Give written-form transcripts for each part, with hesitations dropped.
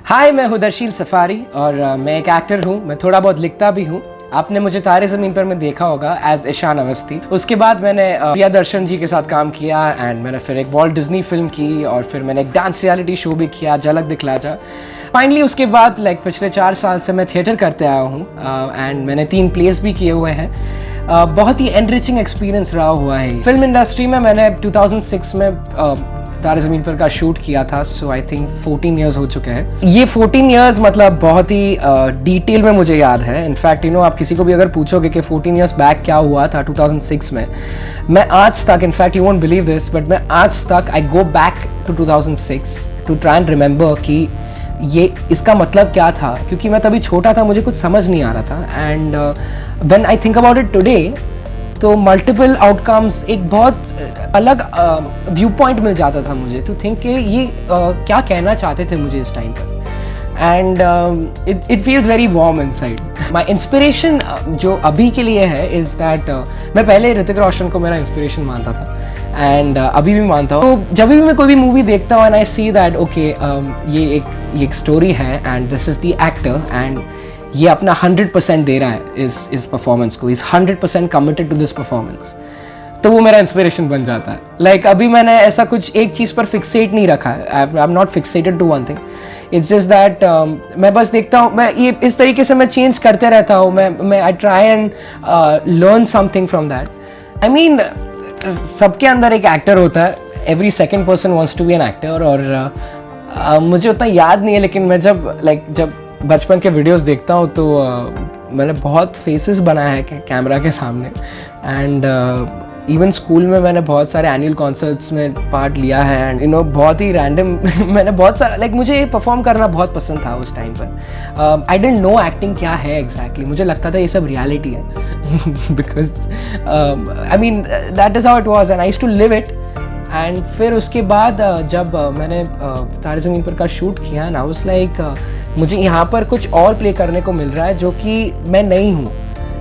हाय, मैं हूँ दर्शील सफारी और मैं एक एक्टर हूँ। मैं थोड़ा बहुत लिखता भी हूँ। आपने मुझे तारे ज़मीन पर में देखा होगा एज ईशान अवस्थी। उसके बाद मैंने प्रियदर्शन जी के साथ काम किया एंड मैंने फिर एक वॉल्ट डिज्नी फिल्म की और फिर मैंने एक डांस रियलिटी शो भी किया, झलक दिखला जा। फाइनली उसके बाद पिछले 4 साल से मैं थिएटर करते आया हूँ एंड मैंने 3 प्लेस भी किए हुए हैं। बहुत ही एनरिचिंग एक्सपीरियंस रहा हुआ है। फिल्म इंडस्ट्री में मैंने 2006 में तारे ज़मीन पर का शूट किया था, सो आई थिंक 14 ईयर्स हो चुके हैं। ये 14 ईयर्स मतलब बहुत ही डिटेल में मुझे याद है। इनफैक्ट आप किसी को भी अगर पूछोगे कि 14 ईयर्स बैक क्या हुआ था 2006 में, मैं आज तक, in fact you won't believe this, but मैं आज तक I go back to 2006 to try and remember कि ये इसका मतलब क्या था, क्योंकि मैं तभी छोटा था, मुझे कुछ समझ नहीं आ रहा था। And when I think about it today, तो मल्टीपल आउटकम्स, एक बहुत अलग व्यू पॉइंट मिल जाता था मुझे टू थिंक कि ये क्या कहना चाहते थे मुझे इस टाइम पर। And it feels very warm inside. My inspiration जो अभी के लिए है इज़ दैट मैं पहले ऋतिक रोशन को मेरा इंस्पिरेशन मानता था एंड अभी भी मानता हूँ। तो जब भी मैं कोई भी मूवी देखता हूँ and I see that okay, ये एक स्टोरी है and this is the actor and ये अपना 100% दे रहा है इस परफॉर्मेंस को, is 100% committed to this performance, तो वो मेरा इंस्पिरेशन बन जाता है। लाइक अभी मैंने ऐसा कुछ एक चीज़ पर फिक्सेट नहीं रखा है। I am not fixated to one thing. It's just that मैं बस देखता हूँ, मैं ये इस तरीके से मैं चेंज करते रहता हूँ। मैं I try and learn something from that. I mean सबके अंदर एक एक्टर होता है, every second person wants to be an actor. और मुझे उतना याद नहीं है, लेकिन मैं जब बचपन के वीडियोस देखता हूँ तो मैंने बहुत फेसेस बनाए हैं कैमरा के सामने। एंड इवन स्कूल में मैंने बहुत सारे एनुअल कॉन्सर्ट्स में पार्ट लिया है एंड बहुत ही रैंडम मैंने बहुत सारा मुझे परफॉर्म करना बहुत पसंद था उस टाइम पर। आई डेंट नो एक्टिंग क्या है एग्जैक्टली, मुझे लगता था ये सब रियलिटी है because I mean that is how it was and I used to live it. And फिर उसके बाद जब मैंने तारे ज़मीन पर का शूट किया ना, उस मुझे यहाँ पर कुछ और प्ले करने को मिल रहा है जो कि मैं नहीं हूँ।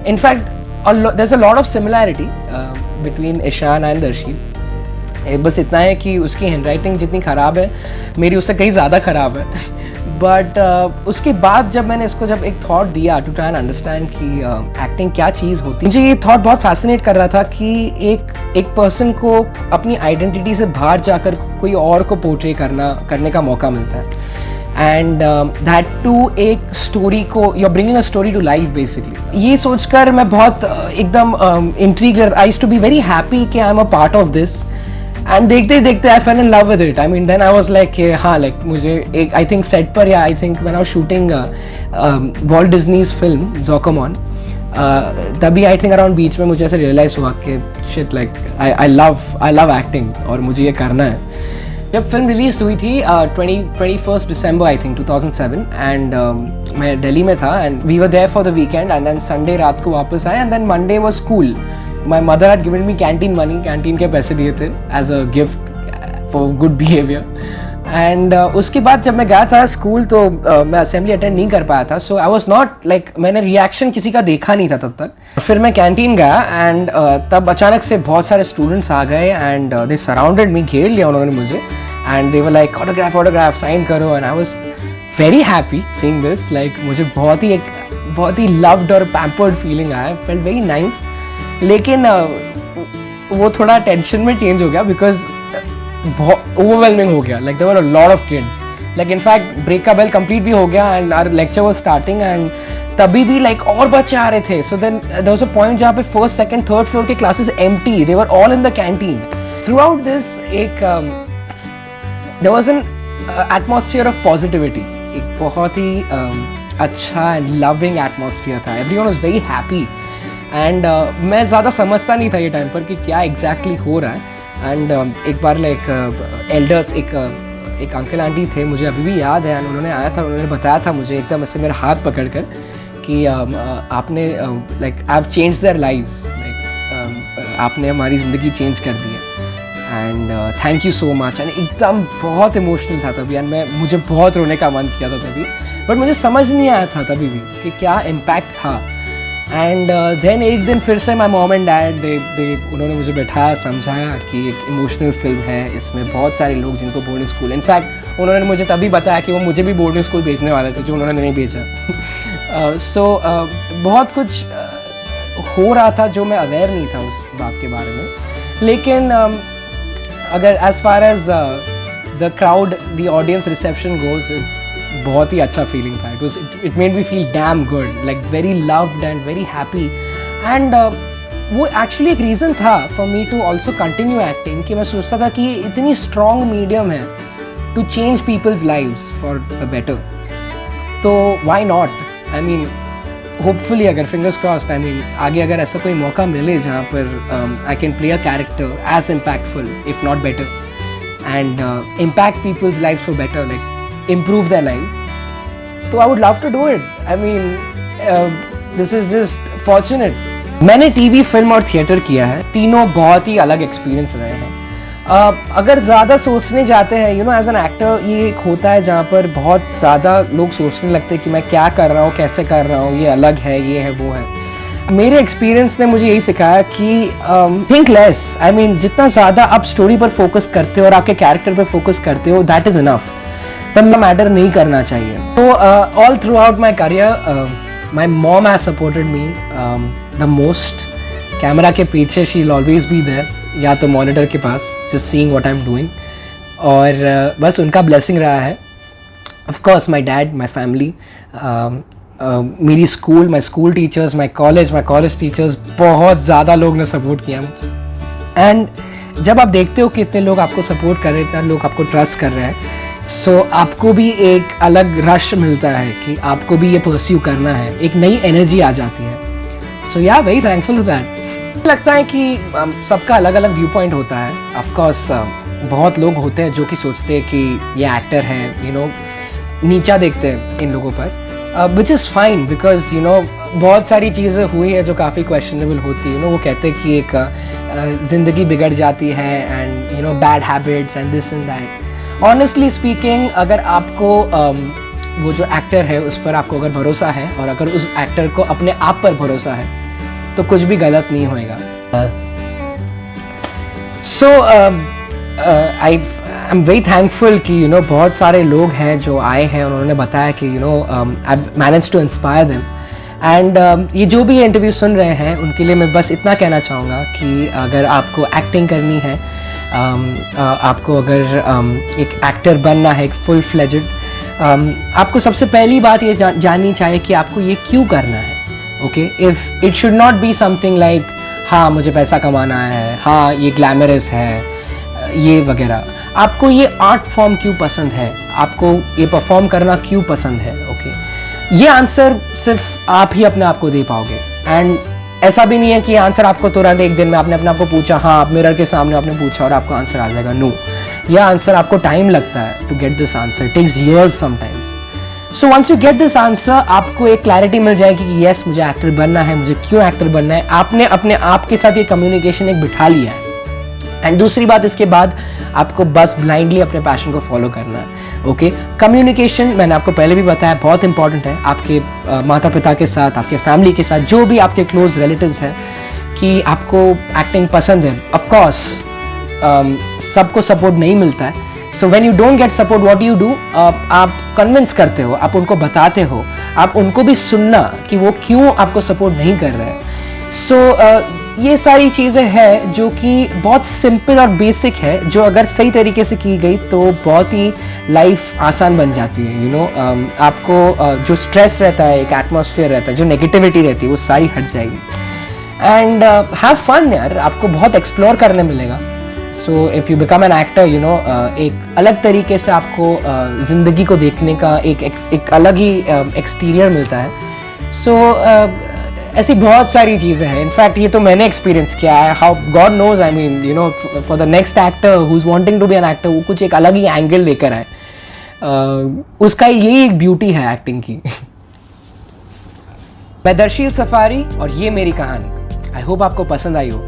In fact there is a lot of similarity between Ishaan and Darsheel. बस इतना है कि उसकी हैंडराइटिंग जितनी ख़राब है, मेरी उससे कहीं ज़्यादा ख़राब है। बट उसके बाद जब मैंने इसको एक थॉट दिया टू ट्राई एंड अंडरस्टैंड कि एक्टिंग क्या चीज़ होती है, मुझे ये थॉट बहुत फैसिनेट कर रहा था कि एक पर्सन को अपनी आइडेंटिटी से बाहर जाकर कोई और को पोर्ट्रे करने का मौका मिलता है। एंड दैट टू एक स्टोरी को, you are bringing a story to life basically. ये सोचकर मैं बहुत एकदम intrigued, I used to be very happy कि I am a part of this. And देखते देखते I fell in love with it. I mean then I was like हाँ, मुझे एक आई थिंक सेट पर, या I think when I was shooting Walt Disney's film ज़ोकोमॉन, तभी I think around बीच में मुझे ऐसे रियलाइज़ हुआ कि शिट, आई लव एक्टिंग और मुझे ये करना है। जब फिल्म रिलीज हुई थी 21 दिसंबर आई थिंक 2007 एंड मैं दिल्ली में था and we were there for the weekend and then Sunday रात को वापस आए and then Monday was school. My mother had given me canteen money, canteen के पैसे दिए थे as a gift for good behaviour. And उसके बाद जब मैं गया था स्कूल तो मैं असेंबली अटेंड नहीं कर पाया था, सो आई वाज नॉट मैंने रिएक्शन किसी का देखा नहीं था तब तक। फिर मैं कैंटीन गया एंड तब अचानक से बहुत सारे स्टूडेंट्स आ गए एंड दे सराउंडेड मी, घेर लिया उन्होंने मुझे and they were like autograph sign करो। And I was very happy seeing this. मुझे बहुत ही लव्ड और पैम्पर्ड फीलिंग आया, फेल्ट वेरी नाइस। लेकिन वो थोड़ा टेंशन में चेंज हो गया बिकॉज बहुत ओवरवेलमिंग हो गया। There were a lot of kids. In fact break का बेल कंप्लीट भी हो गया and our lecture was starting and तभी भी और बच्चे आ रहे थे। So then there was a point जहाँ पे फर्स्ट सेकंड थर्ड फ्लोर के classes empty, they were all in the canteen. Throughout this there was an atmosphere of positivity, एक बहुत ही अच्छा एंड लविंग एटमॉस्फेयर था। Everyone was very happy and मैं ज़्यादा समझता नहीं था ये टाइम पर कि क्या एग्जैक्टली हो रहा है। एंड एक बार एल्डर्स, एक अंकल आंटी थे, मुझे अभी भी याद है, उन्होंने आया था, उन्होंने बताया था मुझे एकदम ऐसे मेरा हाथ पकड़ कर कि आपने I have change their lives, आपने हमारी ज़िंदगी चेंज कर दी है and thank you so much. And एकदम बहुत इमोशनल था तभी एंड मुझे बहुत रोने का मन किया था तभी, बट मुझे समझ नहीं आया था तभी भी कि क्या इम्पैक्ट था। एंड देन एक दिन फिर से माई मॉम एंड डैड दे उन्होंने मुझे बैठाया, समझाया कि एक इमोशनल फिल्म है, इसमें बहुत सारे लोग जिनको बोर्डिंग स्कूल, इनफैक्ट उन्होंने मुझे तभी बताया कि वो मुझे भी बोर्डिंग स्कूल भेजने वाले थे, जो उन्होंने नहीं भेजा। सो बहुत कुछ हो रहा था जो मैं अवेयर नहीं था उस बात के बारे में। लेकिन अगर as far as the crowd the audience reception goes, it's बहुत ही अच्छा फीलिंग था। It made me feel damn good, like very loved and very happy. And वो एक्चुअली एक रीज़न था for me to also continue acting, कि मैं सोचता था कि इतनी स्ट्रॉन्ग मीडियम है to change people's lives for the better, तो why not. I mean hopefully, अगर फिंगर्स क्रॉस्ड, आई मीन आगे अगर ऐसा कोई मौका मिले जहाँ पर I can play a character as impactful if not better, and impact people's lives for better, like improve their lives, so I would love to do it. I mean, this is just fortunate. मैंने TV, film और theatre किया है, तीनों बहुत ही अलग experience रहे हैं। अगर ज़्यादा सोचने जाते हैं, you know, as an actor ये एक होता है जहाँ पर बहुत ज़्यादा लोग सोचने लगते हैं कि मैं क्या कर रहा हूँ, कैसे कर रहा हूँ, ये अलग है, ये है, वो है। मेरे एक्सपीरियंस ने मुझे यही सिखाया कि थिंक लेस। आई मीन जितना ज़्यादा आप स्टोरी पर फोकस करते हो और आपके कैरेक्टर पर फोकस करते हो, दैट इज़ इनफ, तब मैटर नहीं करना चाहिए। तो all throughout my career my mom has supported me the most. Camera के पीछे she will always be there, या तो मॉनिटर के पास, just seeing what I am doing, और बस उनका ब्लेसिंग रहा है। Of course my dad, my family, मेरी school, my school teachers, my college teachers, बहुत ज़्यादा लोग ने सपोर्ट किया मुझे। एंड जब आप देखते हो कि इतने लोग आपको सपोर्ट कर रहे हैं, इतना लोग आपको ट्रस्ट कर रहे हैं, सो आपको भी एक अलग रश मिलता है कि आपको भी ये परस्यू करना है, एक नई एनर्जी आ जाती है। सो या वेरी थैंकफुल फॉर दैट। लगता है कि सबका अलग अलग व्यू पॉइंट होता है। ऑफ कोर्स बहुत लोग होते हैं जो कि सोचते हैं कि ये एक्टर है, यू नो, नीचा देखते हैं इन लोगों पर, which is fine, because you know बहुत सारी चीज़ें हुई है जो काफ़ी क्वेश्चनेबल होती है। यू नो, वो कहते हैं कि एक ज़िंदगी बिगड़ जाती है, and you know bad habits and this and that. Honestly speaking, अगर आपको वो जो एक्टर है उस पर आपको अगर भरोसा है, और अगर उस एक्टर को अपने आप पर भरोसा है, तो कुछ भी गलत नहीं होएगा। सो आई एम वेरी थैंकफुल कि यू नो बहुत सारे लोग हैं जो आए हैं और उन्होंने बताया कि you know I manage to inspire them. And ये जो भी इंटरव्यू सुन रहे हैं उनके लिए मैं बस इतना कहना चाहूँगा कि अगर आपको एक्टिंग करनी है, आपको अगर एक एक्टर बनना है, एक फुल फ्लेजेड, आपको सबसे पहली बात ये जाननी चाहिए कि आपको ये क्यों करना है। Okay, if it should not be something like हाँ मुझे पैसा कमाना है, हाँ ये ग्लैमरस है, ये वगैरह। आपको ये आर्ट फॉर्म क्यों पसंद है, आपको ये परफॉर्म करना क्यों पसंद है। ओके, ये आंसर सिर्फ आप ही अपने आप को दे पाओगे। एंड ऐसा भी नहीं है कि ये आंसर आपको तुरंत एक दिन में आपने अपने आप को पूछा, हाँ आप मिरर के सामने आपने पूछा और आपको आंसर आ जाएगा। नो, ये आंसर आपको टाइम लगता है to get this answer, takes years sometimes. So once you get this answer, आपको एक क्लैरिटी मिल जाएगी कि येस मुझे एक्टर बनना है, मुझे क्यों एक्टर बनना है। आपने अपने आप के साथ ये कम्युनिकेशन एक बिठा लिया है। एंड दूसरी बात, इसके बाद आपको बस ब्लाइंडली अपने पैशन को फॉलो करना है। ओके, कम्युनिकेशन मैंने आपको पहले भी बताया बहुत इंपॉर्टेंट है, आपके माता पिता के साथ, आपके फैमिली के साथ, जो भी आपके क्लोज रिलेटिव्स हैं, कि आपको एक्टिंग पसंद है। ऑफ कोर्स सबको सपोर्ट नहीं मिलता है। So when you don't get support, what you do, आप कन्विंस करते हो, आप उनको बताते हो, आप उनको भी सुनना कि वो क्यों आपको सपोर्ट नहीं कर रहे हैं। सो ये सारी चीज़ें हैं जो कि बहुत सिंपल और बेसिक है, जो अगर सही तरीके से की गई तो बहुत ही लाइफ आसान बन जाती है। यू नो, आपको जो स्ट्रेस रहता है, एक एटमॉस्फेयर रहता है, जो नेगेटिविटी रहती है, वो सारी हट जाएगी। एंड हैव फन यार, आपको बहुत एक्सप्लोर करने मिलेगा। So if you become an actor, you know, एक अलग तरीके से आपको ज़िंदगी को देखने का एक अलग ही एक्सटीरियर मिलता है। सो ऐसी बहुत सारी चीज़ें हैं। इनफैक्ट ये तो मैंने एक्सपीरियंस किया है। How God knows, I mean you know, for the next actor who is wanting to be an actor, वो कुछ एक अलग ही एंगल लेकर आए। उसका यही एक ब्यूटी है एक्टिंग की। मैं दर्शील सफारी और ये मेरी कहानी। आई होप आपको पसंद आई हो।